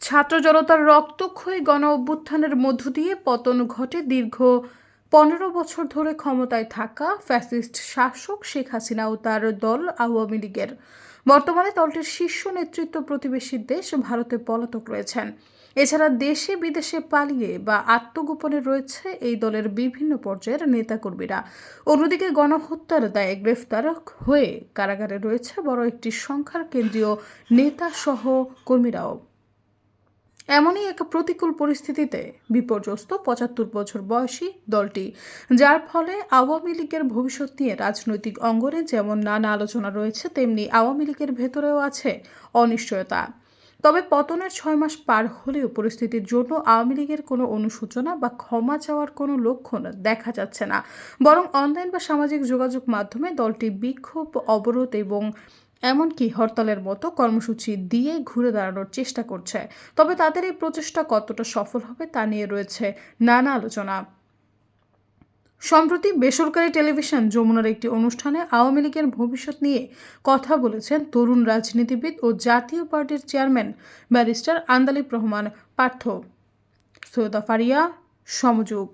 ছাত্র জনতার রক্তক্ষয়ী গণ অভ্যুত্থানের মধ্য দিয়ে পতন ঘটে দীর্ঘ ১৫ বছর ধরে ক্ষমতায় থাকা ফ্যাসিস্ট শাসক শেখ হাসিনা ও তার দল আওয়ামী লীগের। বর্তমানে দলটির শীর্ষ নেতৃত্ব প্রতিবেশী দেশ ভারতে পলাতক রয়েছেন। এছাড়া দেশে বিদেশে পালিয়ে বা আত্মগোপনে রয়েছে এই দলের বিভিন্ন পর্যায়ের নেতাকর্মীরা। অন্যদিকে গণহত্যার দায়ে গ্রেফতার হয়ে কারাগারে রয়েছে বড় একটি সংখ্যার কেন্দ্রীয় নেতা সহ কর্মীরাও। এমনই এক প্রতিকূল পরিস্থিতিতে বিপর্যস্ত ৭৫ বছর বয়সী দলটি, যার ফলে আওয়ামী লীগের ভবিষ্যৎ নিয়ে রাজনৈতিক অঙ্গনে যেমন নানা আলোচনা রয়েছে, তেমনি আওয়ামী লীগের ভেতরেও আছে অনিশ্চয়তা। তবে পতনের ৬ মাস পার হলেও পরিস্থিতির জন্য আওয়ামী লীগের কোনো অনুশোচনা বা ক্ষমা চাওয়ার কোনো লক্ষণ দেখা যাচ্ছে না। বরং অনলাইন বা সামাজিক যোগাযোগ মাধ্যমে দলটি বিক্ষোভ, অবরোধ এবং এমনকি হরতালের মতো কর্মসূচি দিয়ে ঘুরে দাঁড়ানোর চেষ্টা করছে। তবে তাদের এই প্রচেষ্টা কতটা সফল হবে তা নিয়ে রয়েছে নানা আলোচনা। সম্প্রতি বেসরকারি টেলিভিশন যমুনার একটি অনুষ্ঠানে আওয়ামী লীগের ভবিষ্যৎ নিয়ে কথা বলেছেন তরুণ রাজনীতিবিদ ও জাতীয় পার্টির চেয়ারম্যান ব্যারিস্টার আন্দালিব রহমান পার্থ। সৈয়দা ফারিয়া, সমযোগ।